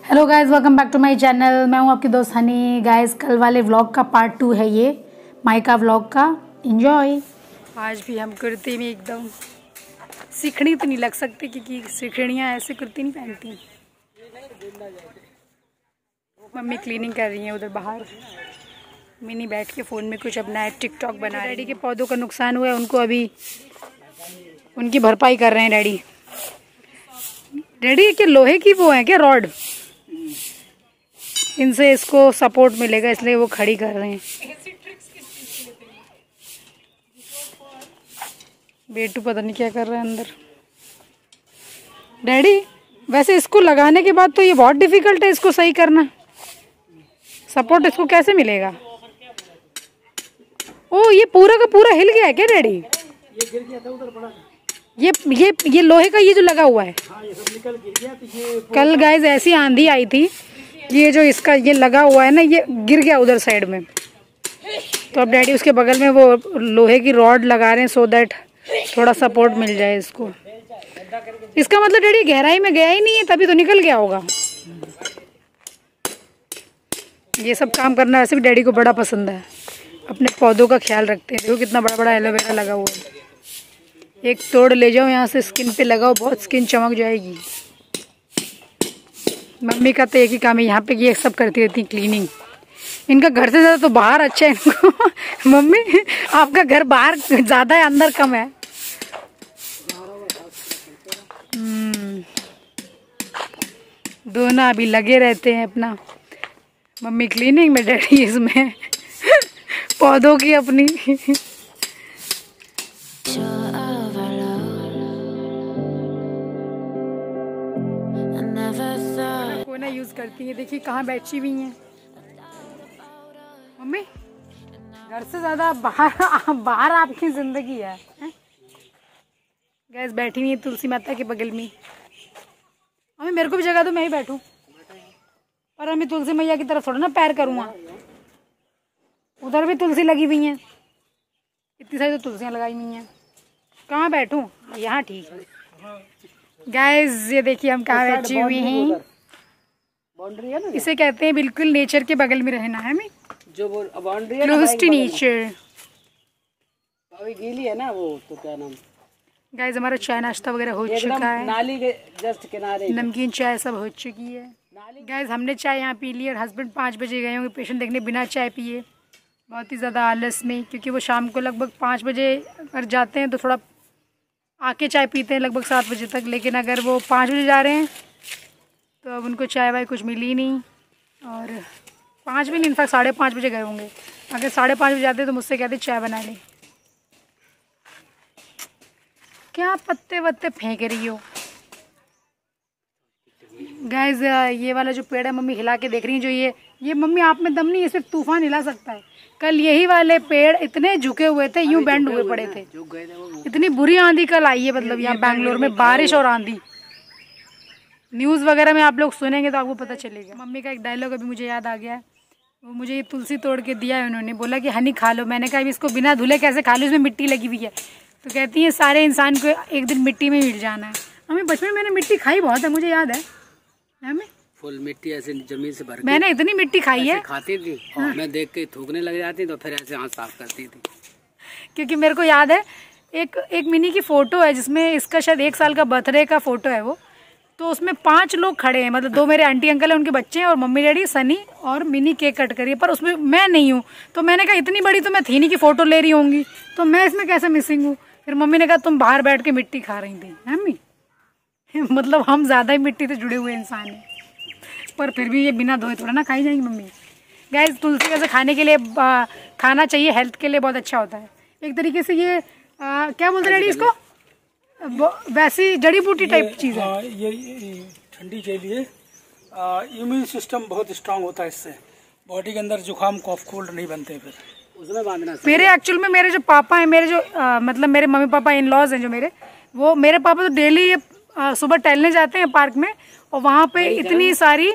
Hello guys, welcome back to my channel. मैं हूं आपकी दोस्त हनी। गाइस, कल वाले व्लॉग का पार्ट 2 है ये माइका व्लॉग का। एंजॉय। आज भी हम कुर्ती में एकदम सीखनी तो नहीं लग सकती क्योंकि सीखड़ियाँ ऐसे कुर्ती नहीं पहनती। मम्मी क्लीनिंग कर रही है उधर बाहर। मिनी बैठ के फ़ोन में कुछ अपना टिकटॉक बना। डैडी के पौधों का नुकसान हुआ है, उनको अभी उनकी भरपाई कर रहे हैं डैडी। डैडी के लोहे की वो है क्या रॉड, इनसे इसको सपोर्ट मिलेगा इसलिए वो खड़ी कर रहे हैं। बेटू पता नहीं क्या कर रहा है अंदर। डैडी, वैसे इसको लगाने के बाद तो ये बहुत डिफिकल्ट है इसको सही करना। सपोर्ट इसको कैसे मिलेगा? ओ, ये पूरा का पूरा हिल गया है क्या डैडी? ये गिर गया था उधर पड़ा। ये लोहे का ये जो लगा हुआ है। हाँ, ये सब निकल गिर गया। तो ये कल गाइस ऐसी आंधी आई थी, ये जो इसका ये लगा हुआ है ना, ये गिर गया उधर साइड में। तो अब डैडी उसके बगल में वो लोहे की रॉड लगा रहे हैं सो दैट थोड़ा सपोर्ट मिल जाए इसको। इसका मतलब डैडी गहराई में गया ही नहीं है, तभी तो निकल गया होगा। ये सब काम करना वैसे भी डैडी को बड़ा पसंद है। अपने पौधों का ख्याल रखते हैं। देखो कितना बड़ा बड़ा एलोवेरा लगा हुआ है। एक तोड़ ले जाओ यहाँ से, स्किन पे लगाओ, बहुत स्किन चमक जाएगी। मम्मी का तो एक ही काम है, यहाँ पे ये सब करती रहती क्लीनिंग। इनका घर से ज़्यादा तो बाहर अच्छा है इनको। मम्मी, आपका घर बाहर ज़्यादा है, अंदर कम है। दोनों अभी लगे रहते हैं अपना। मम्मी क्लीनिंग में, डैडी इसमें पौधों की अपनी। कोना यूज करती है। देखिए कहाँ बैठी हुई हैं मम्मी। घर से ज्यादा बाहर आपकी जिंदगी है। गैस बैठी हुई है तुलसी माता के बगल में। मम्मी मेरे को भी जगह दो, मैं ही बैठूं। पर मैं तुलसी मैया की तरफ थोड़ा ना पैर करूँगा। उधर भी तुलसी लगी हुई है, इतनी सारी तो तुलसियाँ लगाई हुई हैं। कहाँ बैठूं? यहाँ ठीक है। गाइस ये देखिए हम कहाँ बैठी हुई हैं। बाउंड्री है ना, इसे कहते हैं बिल्कुल नेचर के बगल में रहना है। मैं जो वो बाउंड्री है क्लोज टू नेचर। अभी गीली है ना वो, तो क्या नाम। गाइस हमारा चाय नाश्ता वगैरह हो चुका है। नाली के जस्ट किनारे नमकीन चाय सब हो चुकी है। गाइस हमने चाय यहाँ पी ली और हस्बैंड 5 बजे गए होंगे पेशेंट देखने बिना चाय पिए। बहुत ही ज़्यादा आलस में, क्योंकि वो शाम को लगभग 5 बजे अगर जाते हैं तो थोड़ा आके चाय पीते हैं लगभग 7 बजे तक। लेकिन अगर वो 5 बजे जा रहे हैं तो अब उनको चाय वाय कुछ मिली नहीं। और 5 भी नहीं, इनफैक्ट 5:30 बजे गए होंगे। अगर 5:30 बजे जाते तो मुझसे कहते चाय बना ले। क्या पत्ते वत्ते फेंक रही हो? गाइस ये वाला जो पेड़ है मम्मी हिला के देख रही है। जो ये मम्मी आप में दम नहीं है, सिर्फ तूफान हिला सकता है। कल यही वाले पेड़ इतने झुके हुए थे, यूं बैंड हुए पड़े थे। इतनी बुरी आंधी कल आई है, मतलब यहाँ बैंगलोर में बारिश और आंधी। न्यूज़ वगैरह में आप लोग सुनेंगे तो आपको पता चलेगा। मम्मी का एक डायलॉग अभी मुझे याद आ गया है। वो मुझे ये तुलसी तोड़ के दिया है उन्होंने, बोला कि हनी खा लो। मैंने कहा इसको बिना धुले कैसे खा लो, इसमें मिट्टी लगी हुई है। तो कहती है सारे इंसान को एक दिन मिट्टी में मिट जाना है। हमें बचपन में मैंने मिट्टी खाई बहुत है, मुझे याद है। हमें फुल मिट्टी ऐसे जमीन से भर, मैंने इतनी मिट्टी खाई है, खाती थी। हाँ। मैं देख के थूकने लग जाती तो फिर ऐसे हाथ साफ करती थी। क्योंकि मेरे को याद है एक मिनी की फ़ोटो है जिसमें इसका शायद 1 साल का बर्थडे का फ़ोटो है वो। तो उसमें 5 लोग खड़े हैं, मतलब 2 मेरे आंटी अंकल हैं, उनके बच्चे हैं और मम्मी डैडी, सनी और मिनी केक कट करी है। पर उसमें मैं नहीं हूँ। तो मैंने कहा इतनी बड़ी तो मैं थी नहीं कि फ़ोटो ले रही होंगी, तो मैं इसमें कैसे मिसिंग हूँ। फिर मम्मी ने कहा तुम बाहर बैठ के मिट्टी खा रही थी मम्मी। मतलब हम ज़्यादा ही मिट्टी से जुड़े हुए इंसान हैं। पर फिर भी ये बिना धोए थोड़ा ना खाई जाएंगी मम्मी। गाइस तुलसी वैसे खाने के लिए खाना चाहिए, हेल्थ के लिए बहुत अच्छा होता है एक तरीके से। ये क्या बोलते हैं डैडी इसको, वैसी जड़ी बूटी टाइप चीज़ है। ये ठंडी के लिए इम्यून सिस्टम बहुत स्ट्रांग होता है। इससे बॉडी के अंदर जुकाम कॉफ कोल्ड नहीं बनते। फिर उसमें बांधना मेरे एक्चुअल में मेरे जो पापा हैं, मेरे जो मतलब मेरे मम्मी पापा इन लॉज हैं जो मेरे पापा तो डेली सुबह टहलने जाते हैं पार्क में। और वहाँ पे इतनी सारी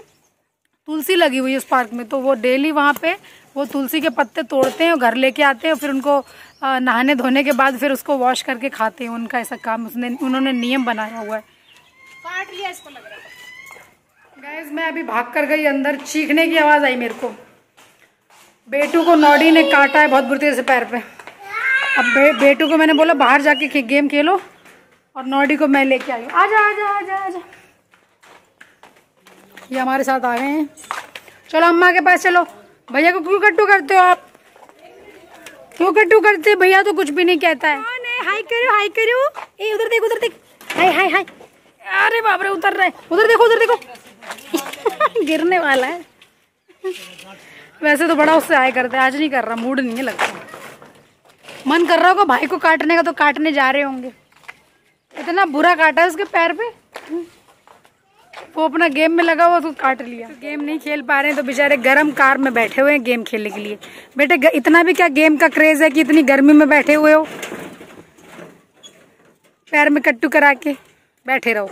तुलसी लगी हुई है उस पार्क में। तो वो डेली वहाँ पे वो तुलसी के पत्ते तोड़ते हैं और घर लेके आते हैं। फिर उनको नहाने धोने के बाद फिर उसको वॉश करके खाते हैं। उनका ऐसा काम उन्होंने नियम बनाया हुआ है। काट लिया इसको लग रहा है। गाइस मैं अभी भाग कर गई अंदर, चीखने की आवाज आई मेरे को। बेटू को नॉडी ने काटा है बहुत बुरी तरह से पैर पे। अब बेटू को मैंने बोला बाहर जाके गेम खेलो और नॉडी को मैं लेके आई। आजा आजा आजा आजा, ये हमारे साथ आ गए हैं। चलो अम्मा के पास चलो। भैया को क्यों कट्टू करते हो आप? क्यों कट्टू करते? भैया तो कुछ भी नहीं कहता है। हाय करो हाय करो। ए उधर देख उधर देख। हाय हाय हाय। अरे बाप रे उतर रहा है। उधर देखो उधर देखो। गिरने वाला है। वैसे तो बड़ा उससे आया करते, आज नहीं कर रहा, मूड नहीं है लगता। मन कर रहा होगा भाई को काटने का तो काटने जा रहे होंगे। इतना बुरा काटा है उसके पैर पे। वो अपना गेम में लगा हुआ तो काट लिया। तो गेम नहीं खेल पा रहे हैं तो बेचारे गरम कार में बैठे हुए हैं गेम खेलने के लिए। बेटे इतना भी क्या गेम का क्रेज है कि इतनी गर्मी में बैठे हुए हो, पैर में कट्टू करा के बैठे रहो।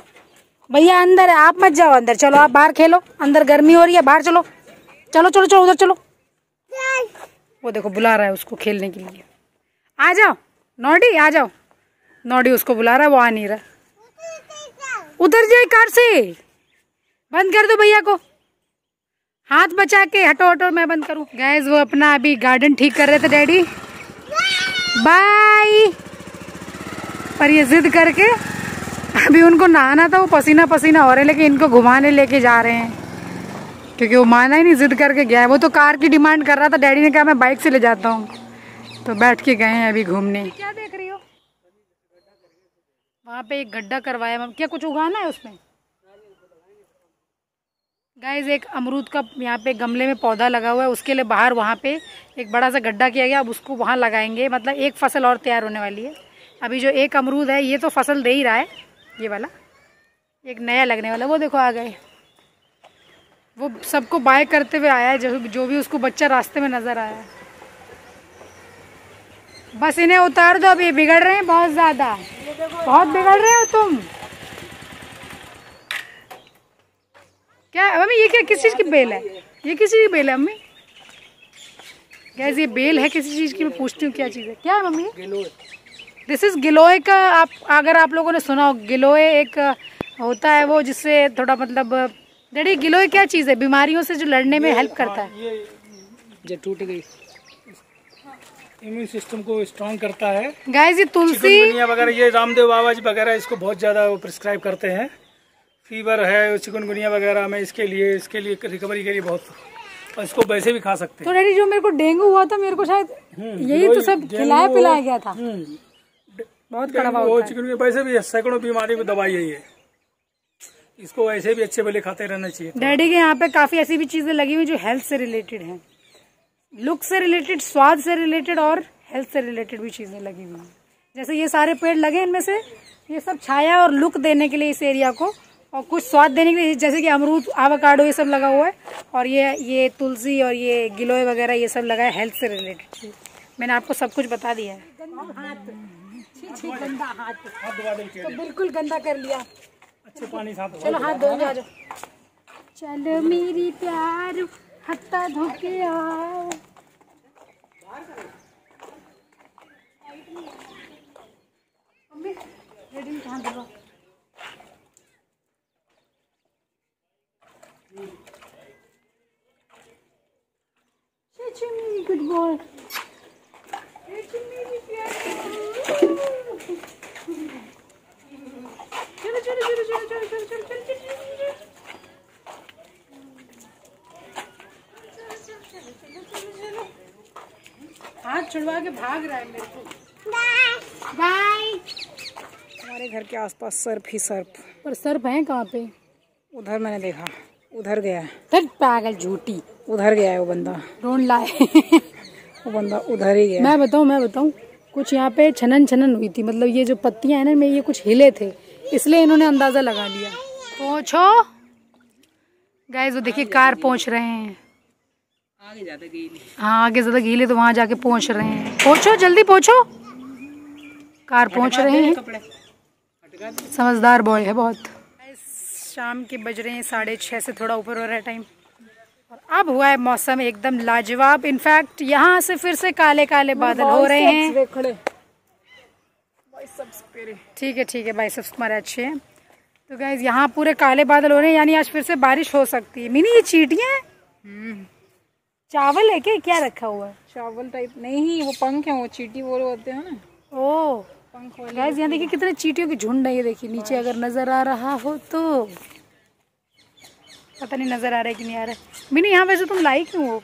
भैया अंदर है, आप मत जाओ अंदर, चलो आप बाहर खेलो। अंदर गर्मी हो रही है, बाहर चलो। चलो चलो चलो उधर चलो। वो देखो बुला रहा है उसको खेलने के लिए। आ जाओ नॉडी आ जाओ। नॉडी उसको बुला रहा है, वो आ नहीं रहा। उधर जाए कार से, बंद कर दो भैया को, हाथ बचा के। हटो हटो मैं बंद करूं। गाइस वो अपना अभी गार्डन ठीक कर रहे थे डैडी। बाय। पर ये जिद करके अभी उनको नहाना था, वो पसीना पसीना हो रहे, लेकिन इनको घुमाने लेके जा रहे हैं क्योंकि वो माना ही नहीं, जिद करके गया है। वो तो कार की डिमांड कर रहा था, डैडी ने कहा मैं बाइक से ले जाता हूँ, तो बैठ के गए हैं अभी घूमने। क्या देख रही हो? वहाँ पे एक गड्ढा करवाया मम्मी, क्या कुछ उगाना है उसमें? गाइस एक अमरूद का यहाँ पे गमले में पौधा लगा हुआ है, उसके लिए बाहर वहाँ पे एक बड़ा सा गड्ढा किया गया। अब उसको वहाँ लगाएंगे, मतलब एक फसल और तैयार होने वाली है। अभी जो एक अमरूद है ये तो फसल दे ही रहा है, ये वाला एक नया लगने वाला। वो देखो आ गए, वो सबको बाय करते हुए आया है, जो भी उसको बच्चा रास्ते में नजर आया है। बस इन्हें उतार दो, अभी बिगड़ रहे हैं बहुत ज्यादा, बहुत बिगड़ रहे हो तुम। क्या मम्मी ये क्या किस चीज की बेल है? ये किस चीज की बेल है मम्मी? गैस ये बेल है किसी चीज की, मैं पूछती हूँ क्या चीज है, क्या है मम्मी? दिस इज गिलोय का। आप अगर आप लोगों ने सुना हो, गिलोय एक होता है वो जिससे थोड़ा मतलब, डैडी गिलोय क्या चीज है? बीमारियों से जो लड़ने में हेल्प करता है। ये जो टूट गई इम्यून सिस्टम को स्ट्रांग करता है। गाइस ये तुलसी चिकनगुनिया वगैरह, ये रामदेव बाबा जी वगैरह इसको बहुत ज्यादा प्रिस्क्राइब करते हैं। फीवर है चिकनगुनिया वगैरह में, इसके लिए रिकवरी के लिए बहुत, और इसको वैसे भी खा सकते हैं। तो डैडी जो मेरे को डेंगू हुआ था, मेरे को शायद यही तो सब खिलाया पिलाया गया था। बहुत कड़वा होता है। चिकनगुनिया वैसे भी सैकड़ों बीमारी की दवाई है ये, इसको वैसे भी अच्छे भले खाते रहना चाहिए। डैडी के यहाँ पे काफी ऐसी भी चीजें लगी हुई जो हेल्थ से रिलेटेड हैं, लुक से रिलेटेड, स्वाद से रिलेटेड और हेल्थ से रिलेटेड भी चीजें लगी हुई हैं। जैसे ये सारे पेड़ लगे, इनमें से ये सब छाया और लुक देने के लिए इस एरिया को, और कुछ स्वाद देने के लिए, जैसे कि अमरूद, आवाकाडो ये सब लगा हुआ है, और ये तुलसी और ये गिलोय वगैरह ये सब लगा है हेल्थ से रिलेटेड। मैंने आपको सब कुछ बता दिया है। गंदा हाथ तो बिल्कुल गंदा कर लिया। अच्छे पानी साथ चलो हाथ धोने आ जाओ। चलो मेरी प्यार हत्ता धोके आओ। मम्मी रेडी में हाथ धो। Good boy. चलो चलो चलो चलो चलो चलो चलो चलो चलो। हाथ छुड़वा के भाग रहा है मेरे को। बाय। हमारे घर के आसपास सर्प ही सर्प। पर सर्प है कहाँ पे? उधर मैंने देखा, उधर गया है। धत पागल झूठी, उधर गया है वो बंदा, ढूंढ लाए। वो बंदा उधर ही गया। मैं बताऊं कुछ यहाँ पे छनन हुई थी, मतलब ये जो पत्तियां है ना में ये कुछ हिले थे, इसलिए इन्होंने अंदाजा लगा लिया। पहुंचो गाइस, वो देखिए कार पहुंच रहे हैं। आगे ज्यादा गीली, हाँ आगे ज्यादा गीले तो वहां जाके पहुंच रहे हैं। पहुंचो जल्दी पहुंचो, कार पहुंच रहे हैं। समझदार बॉय है बहुत। शाम के बज रहे हैं 6:30 से थोड़ा ऊपर हो रहा है टाइम, और अब हुआ है मौसम एकदम लाजवाब। इनफैक्ट यहाँ से फिर से काले काले बादल हो रहे हैं। ठीक है बाइसेप्स हमारे अच्छे हैं। तो गाइस यहाँ पूरे काले बादल हो रहे हैं, यानी आज फिर से बारिश हो सकती है। मिनी ये चींटियां हैं, चावल है क्या रखा हुआ है? चावल टाइप नहीं, वो पंख है, वो चींटी वो होते हैं ना। ओ पंख वाले। गाइस यहाँ देखिए कितने चींटियों की झुंड है। ये देखिए नीचे अगर नजर आ रहा हो तो, पता नहीं नजर आ रहा है कि नहीं आ रहा है। मिनी यहाँ वैसे तुम लाई क्यों हो?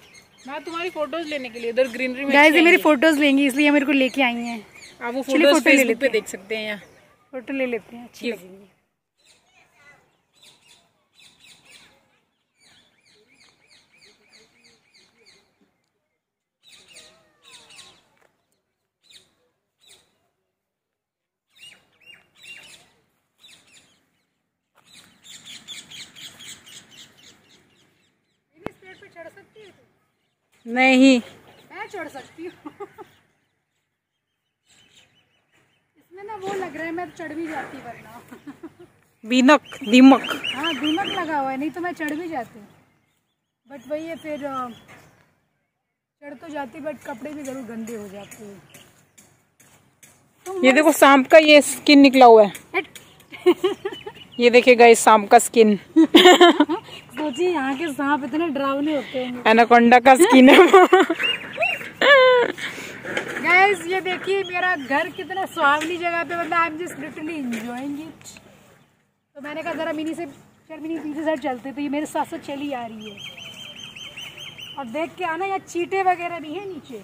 मैं तुम्हारी फोटोज लेने के लिए इधर ग्रीनरी में। गाइस ये मेरी फोटोज लेंगी इसलिए मेरे को लेके आई हैं। आप वो फोटोज फेसबुक पे देख सकते हैं। फोटो ले लेते हैं, अच्छी लगेंगी। चढ़ सकती है तू? नहीं, मैं चढ़ सकती हूँ। इसमें ना वो लग रहा है मैं चढ़ भी जाती वरना। दीमक। हाँ दीमक लगा हुआ है, नहीं तो मैं चढ़ भी जाती। बट वही है फिर चढ़ तो जाती बट कपड़े भी जरूर गंदे हो जाते हैं। ये देखो सांप का ये स्किन निकला हुआ है। ये देखिए गाइस सांप का स्किन। सोचिए यहाँ के सांप इतने डरावने होते हैं। एनाकोंडा का स्किन है। गाइस ये देखिए मेरा घर कितना सुहावनी जगह पे, मतलब I am just literally enjoying it. तो मैंने कहा जरा मिनी से चल, मिनी पीछे साइड चलते, तो ये मेरे साथ साथ चली आ रही है। और देख के आना यहाँ चींटे वगैरह भी है नीचे।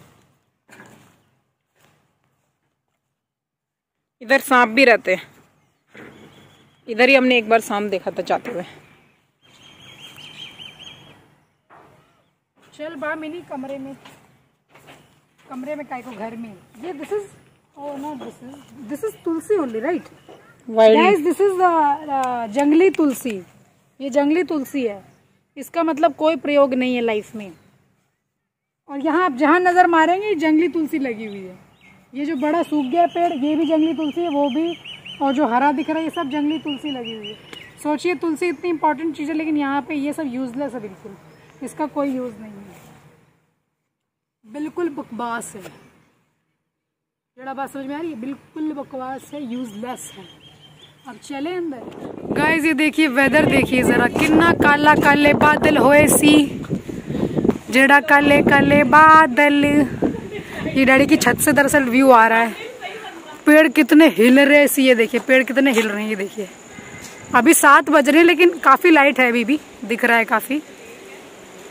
इधर सांप भी रहते हैं। इधर ही हमने एक बार सांप देखा था जाते हुए। चल बा मिनी कमरे में काय को घर में। ये this is oh no this is tulsi only right guys, this is jungli tulsi. ये जंगली तुलसी है, इसका मतलब कोई प्रयोग नहीं है लाइफ में। और यहाँ आप जहाँ नजर मारेंगे जंगली तुलसी लगी हुई है। ये जो बड़ा सूख गया पेड़ ये भी जंगली तुलसी है, वो भी, और जो हरा दिख रहा है ये सब जंगली तुलसी लगी हुई है। सोचिए तुलसी इतनी इंपॉर्टेंट चीज़ है लेकिन यहाँ पे ये सब यूजलेस है, बिल्कुल इसका कोई यूज़ नहीं है, बिल्कुल बकवास है। जरा बात समझ में आ रही है? बिल्कुल बकवास है, यूजलेस है। अब चले अंदर। गाइस ये देखिए वेदर देखिए जरा, कितना काला काले बादल होए सी, जड़ा काले काले बादल। ये डैडी की छत से दरअसल व्यू आ रहा है। पेड़ कितने हिल रहे सी, ये देखिए पेड़ कितने हिल रहे हैं। ये देखिए अभी 7 बज रहे हैं लेकिन काफी लाइट है, अभी भी दिख रहा है काफी।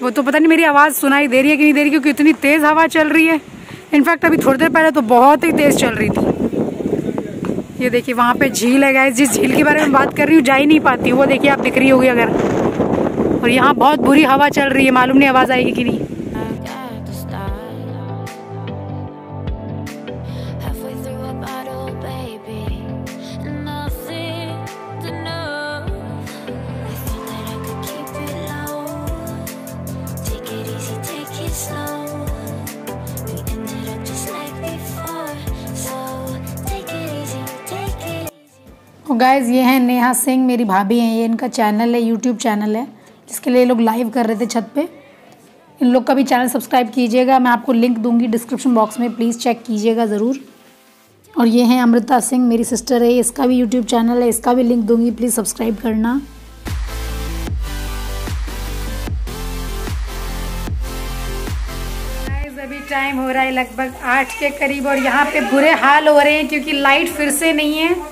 वो तो पता नहीं मेरी आवाज सुनाई दे रही है कि नहीं दे रही, क्योंकि इतनी तेज हवा चल रही है। इनफैक्ट अभी थोड़ी देर पहले तो बहुत ही तेज चल रही थी। ये देखिए वहां पे झील है गाइस, जिस झील के बारे में बात कर रही हूँ जा ही नहीं पाती हूँ, वो देखिए आप दिख रही होगी अगर। और यहाँ बहुत बुरी हवा चल रही है, मालूम नहीं आवाज आएगी कि नहीं। गाइस ये हैं नेहा सिंह, मेरी भाभी हैं। ये इनका चैनल है, यूट्यूब चैनल है, जिसके लिए लोग लाइव कर रहे थे छत पे। इन लोग का भी चैनल सब्सक्राइब कीजिएगा, मैं आपको लिंक दूंगी डिस्क्रिप्शन बॉक्स में, प्लीज़ चेक कीजिएगा ज़रूर। और ये हैं अमृता सिंह, मेरी सिस्टर है, इसका भी यूट्यूब चैनल है, इसका भी लिंक दूंगी, प्लीज़ सब्सक्राइब करना। अभी टाइम हो रहा है लगभग 8 के करीब और यहाँ पे बुरे हाल हो रहे हैं क्योंकि लाइट फिर से नहीं है।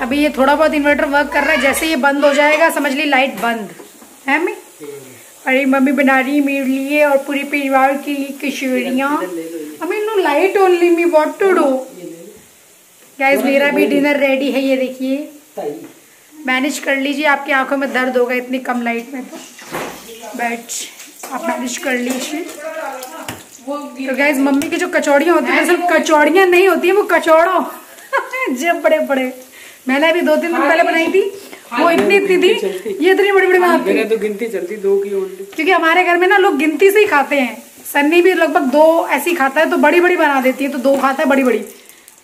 अभी ये थोड़ा बहुत इन्वर्टर वर्क कर रहा है, जैसे ये बंद हो जाएगा समझ ली लाइट बंद है। मैं अरे मम्मी बना रही है मेरे लिए और पूरे परिवार के लिए कचौरियाँ। अभी no light only me what to do. Guys मेरा भी डिनर रेडी है, ये देखिए मैनेज कर लीजिए। आपकी आंखों में दर्द होगा इतनी कम लाइट में, तो बट आप मैनेज कर लीजिए। तो गाइस मम्मी की जो कचौड़ियाँ होती है सिर्फ कचौड़ियाँ नहीं होती है, वो कचौड़ा जब बड़े बड़े मैंने अभी 2-3 दिन पहले बनाई थी, वो इतनी थी, ये इतनी बड़ी बड़ी बनाती है। तो गिनती चलती 2 की ओनली, क्योंकि हमारे घर में ना लोग गिनती से ही खाते हैं। सन्नी भी लगभग 2 ऐसी खाता है, तो बड़ी बड़ी बना देती है, तो 2 खाता है बड़ी बड़ी।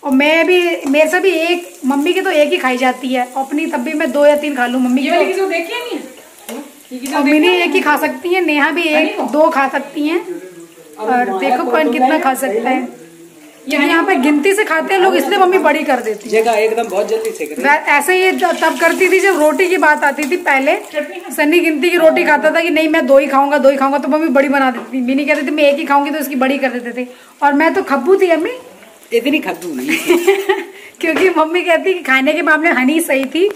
और मैं भी, मेरे से भी एक, मम्मी की तो 1 ही खाई जाती है, अपनी तब भी मैं 2 या 3 खा लूँ। मम्मी की तो देखिए नहीं, और मिनी 1 ही खा सकती है, नेहा भी 1-2 खा सकती है। और देखो कौन कितना खा सकता है। यहाँ पे गिनती से खाते हैं लोग, इसलिए मम्मी बड़ी कर देती है। जगह एकदम बहुत जल्दी सेक रही है। ऐसे ही तब करती थी जब रोटी की बात आती थी। पहले सन्नी गिनती की रोटी खाता था कि नहीं मैं 2 ही खाऊंगा 2 ही खाऊंगा, तो मम्मी बड़ी बना देती थी। मिनी कहती थी मैं 1 ही खाऊंगी, तो इसकी बड़ी कर देते थे। और मैं तो खब्बू थी अम्मी, इतनी खद्दू नहीं क्योंकि मम्मी कहती कि खाने के मामले हनी सही थी,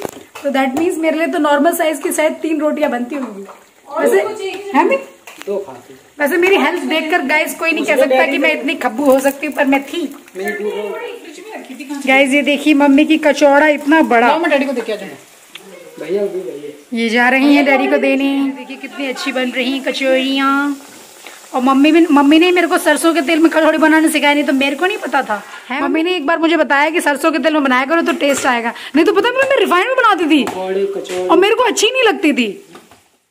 तो दैट मीन्स मेरे लिए तो नॉर्मल साइज की शायद 3 रोटियां बनती होंगी। दो खाती। वैसे मेरी हेल्थ देखकर गाइस कोई नहीं कह सकता कि मैं इतनी खब्बू हो सकती हूँ, पर मैं थी। गाइस ये देखिए मम्मी की कचौड़ा इतना बड़ा। मैं डैडी को देख के आ भैया ये जा रही हैं डैडी को देने। देखिए कितनी अच्छी बन रही हैं कचौड़ियाँ। और मम्मी ने मेरे को सरसों के तेल में कचौड़ी बनाने सिखाया, नहीं तो मेरे को नहीं पता था। मम्मी ने एक बार मुझे बताया कि सरसों के तेल में बनाया करो तो टेस्ट आएगा, नहीं तो पता मैं रिफाइंड में बनाती थी और मेरे को अच्छी नहीं लगती थी।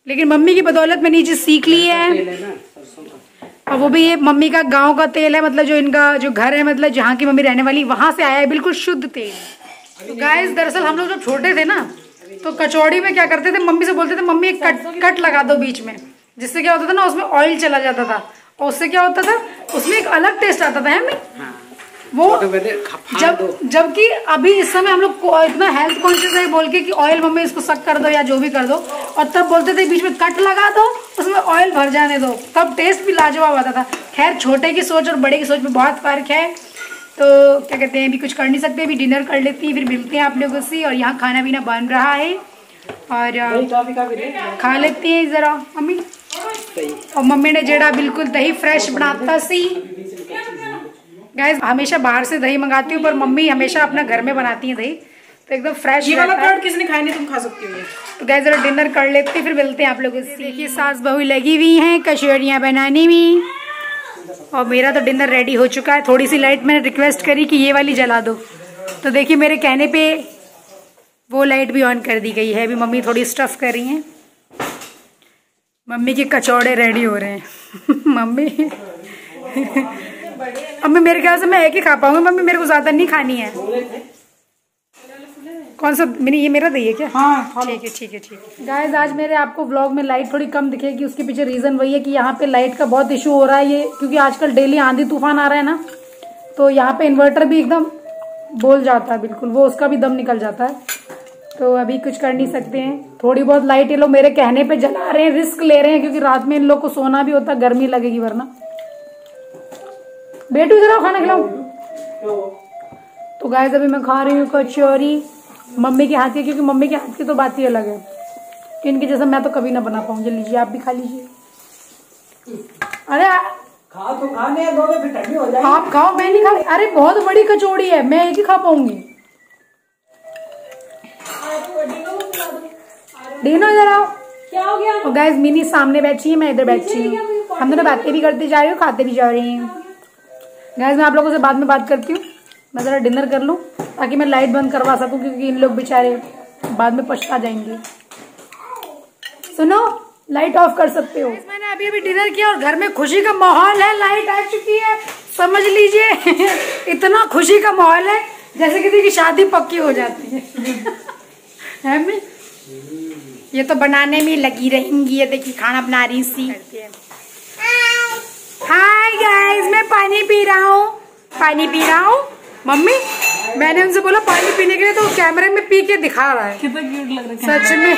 लेकिन मम्मी की बदौलत मैंने ये चीज सीख ली है। और वो भी ये मम्मी का गांव का तेल है, मतलब जो इनका जो घर है, मतलब जहाँ की मम्मी रहने वाली वहां से आया है, बिल्कुल शुद्ध तेल। तो गाइस दरअसल हम लोग जब छोटे थे ना, तो कचौड़ी में क्या करते थे, मम्मी से बोलते थे मम्मी एक कट लगा दो बीच में, जिससे क्या होता था ना उसमें ऑयल चला जाता था, और उससे क्या होता था उसमें एक अलग टेस्ट आता था। है वो जबकि अभी इस समय हम लोग इतना हेल्थ कॉन्शियस है बोल के कि ऑयल मम्मी इसको सक कर दो या जो भी कर दो, और तब बोलते थे बीच में कट लगा दो उसमें ऑयल भर जाने दो, तब टेस्ट भी लाजवाब आता था। खैर छोटे की सोच और बड़े की सोच में बहुत फर्क है। तो क्या कहते हैं अभी कुछ कर नहीं सकते, अभी डिनर कर लेती हैं, फिर मिलते हैं आप लोगों से। और यहाँ खाना पीना बन रहा है और खा लेते हैं जरा मम्मी। और मम्मी ने जेड़ा बिल्कुल दही फ्रेश बनाता सी। गाइस हमेशा बाहर से दही मंगाती हूँ, पर मम्मी हमेशा अपना घर में बनाती है दही, तो एकदम फ्रेश। ये वाला कर्ड किसने खाया नहीं, तुम खा सकती हो। तो गाइस जरा डिनर कर लेते हैं, फिर मिलते हैं आप लोगों से। देखिए सास बहू लगी हुई हैं कचौड़ियाँ बनाने में, और मेरा तो डिनर रेडी हो चुका है। थोड़ी सी लाइट मैंने रिक्वेस्ट करी कि ये वाली जला दो, तो देखिए मेरे कहने पे वो लाइट भी ऑन कर दी गई है। अभी मम्मी थोड़ी स्टफ कर रही हैं, मम्मी के कचौड़े रेडी हो रहे हैं। मम्मी मम्मी मेरे ख्याल से मैं एक ही खा पाऊंगी, मम्मी मेरे को ज्यादा नहीं खानी है। कौन सा मिनी, ये मेरा दही है क्या? हाँ ठीक है ठीक है ठीक है। गाइस आज मेरे आपको व्लॉग में लाइट थोड़ी कम दिखेगी, उसके पीछे रीजन वही है कि यहाँ पे लाइट का बहुत इशू हो रहा है ये, क्योंकि आजकल डेली आंधी तूफान आ रहा है ना, तो यहाँ पे इन्वर्टर भी एकदम बोल जाता है, बिल्कुल वो उसका भी दम निकल जाता है। तो अभी कुछ कर नहीं सकते हैं, थोड़ी बहुत लाइट ये लोग मेरे कहने पे जला रहे हैं, रिस्क ले रहे हैं, क्योंकि रात में इन लोग को सोना भी होता है, गर्मी लगेगी वरना। बेटू इधर आओ खाना खिलाओ। तो गाइस अभी मैं खा रही हूँ कचौरी मम्मी के हाथ की, क्योंकि मम्मी के हाथ की तो बात ही अलग है, इनके जैसा मैं तो कभी ना बना पाऊंगी। लीजिए आप भी खा लीजिए। अरे खा तो खाने दो फिर ठंडी हो जाएगी। आप खाओ, मैं नहीं खा। अरे बहुत बड़ी कचौड़ी है, मैं एक ही खा पाऊंगी। डीनो इधर आओ। क्या हो गया? और गाइस मिनी सामने बैठी है, मैं इधर बैठी हूँ, हम दोनों बातें भी करते जा रही हूँ, खाते भी जा रही हूँ। गाइस मैं आप लोगों से बाद में बात करती हूँ, मैं जरा डिनर कर लूँ ताकि मैं लाइट बंद करवा सकूं, क्योंकि इन लोग बेचारे बाद में पछता जाएंगे। सुनो लाइट ऑफ कर सकते हो। मैंने अभी डिनर किया और घर में खुशी का माहौल है, लाइट आ चुकी है, समझ लीजिए। इतना खुशी का माहौल है जैसे किसी की शादी पक्की हो जाती है मैं? ये तो बनाने में लगी रहेंगी। ये देखिए खाना बना रही सी। हाय गाइस मैं पानी पी रहा हूँ, पानी पी रहा हूँ। मम्मी मैंने उनसे बोला पानी पीने के लिए, तो कैमरे में पी के दिखा रहा है, कितना क्यूट लग रहा है सच में।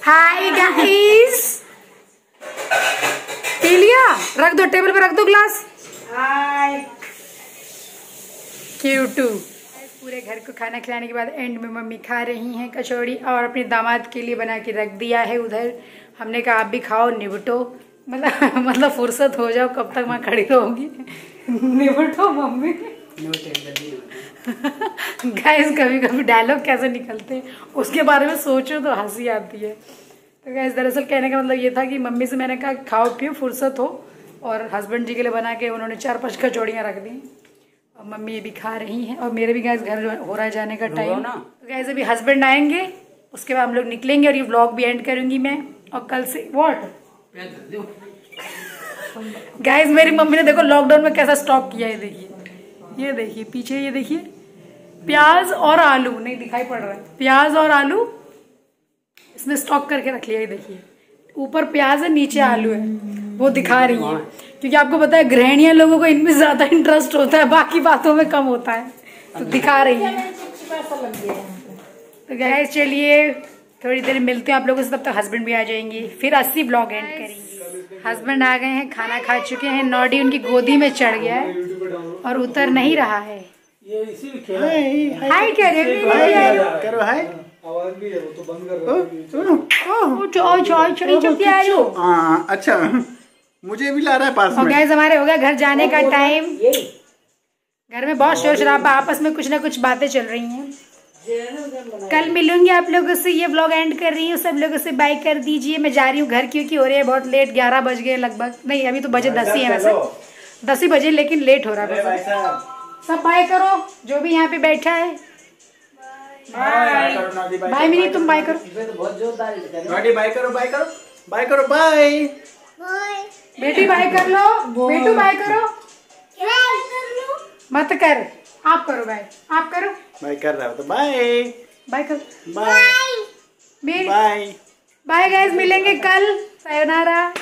हाय गाइस पी लिया, रख दो टेबल पे, रख दो ग्लास। हाय क्यूटू। पूरे घर को खाना खिलाने के बाद एंड में मम्मी खा रही हैं कचौड़ी, और अपने दामाद के लिए बना के रख दिया है उधर। हमने कहा आप भी खाओ, निबटो, मतलब फुर्सत हो जाओ, कब तक मैं खड़ी रहूंगी। निबटो मम्मी। गाइस कभी कभी डायलॉग कैसे निकलते हैं उसके बारे में सोचो तो हंसी आती है। तो गाइस दरअसल कहने का मतलब ये था कि मम्मी से मैंने कहा खाओ पियो फुर्सत हो, और हस्बैंड जी के लिए बना के उन्होंने 4-5 कचौड़ियाँ रख दी, और मम्मी ये भी खा रही हैं, और मेरे भी गाइस घर हो रहा है जाने का टाइम। तो गाइस अभी हस्बैंड आएंगे, उसके बाद हम लोग निकलेंगे, और ये व्लॉग भी एंड करूंगी मैं। और कल से व्हाट गाइस मेरी मम्मी ने देखो लॉकडाउन में कैसा स्टॉक किया है, देखिए ये देखिए पीछे, ये देखिए प्याज और आलू, नहीं दिखाई पड़ रहा है, प्याज और आलू इसमें स्टॉक करके रख लिया। ये देखिए ऊपर प्याज है, नीचे आलू है, वो दिखा रही हैं, क्योंकि आपको पता है गृहिणियां लोगों को इनमें ज्यादा इंटरेस्ट होता है, बाकी बातों में कम होता है, तो दिखा रही हैं। तो गाइस चलिए थोड़ी देर मिलते हैं आप लोगों से, तब तक हस्बैंड भी आ जाएंगे, फिर 80 ब्लॉग एंड करेंगे। हस्बैंड आ गए हैं, खाना खा चुके हैं, नॉडी उनकी गोदी में चढ़ गया है और उतर नहीं रहा है। हाय करो हाय। अच्छा मुझे भी ला रहा है पास में। गाइस हमारे हो गया घर जाने का टाइम। घर में बहुत शोर शराबा, आपस में कुछ ना कुछ बातें चल रही हैं। कल मिलूंगी आप लोगों से, ये व्लॉग एंड कर रही हूँ, सब लोगों से बाय कर दीजिए। मैं जा रही हूँ घर, क्योंकि हो रही है बहुत लेट, 11 बज गए लगभग, नहीं अभी तो बजे 10 ही है, वैसे 10 ही बजे, लेकिन लेट हो रहा है। सब बाय करो जो भी यहाँ पे बैठा है। बाय मिनी, तुम बाय करो। बाय करो बाय करो बाय करो बाय। बेटी बाय कर लो, बेटू बाय करो। मत कर, आप करो बाय, आप करो। बाय कर रहा हो तो बाय बाय करो। बाय बाय गाइस, मिलेंगे कल। सायोनारा।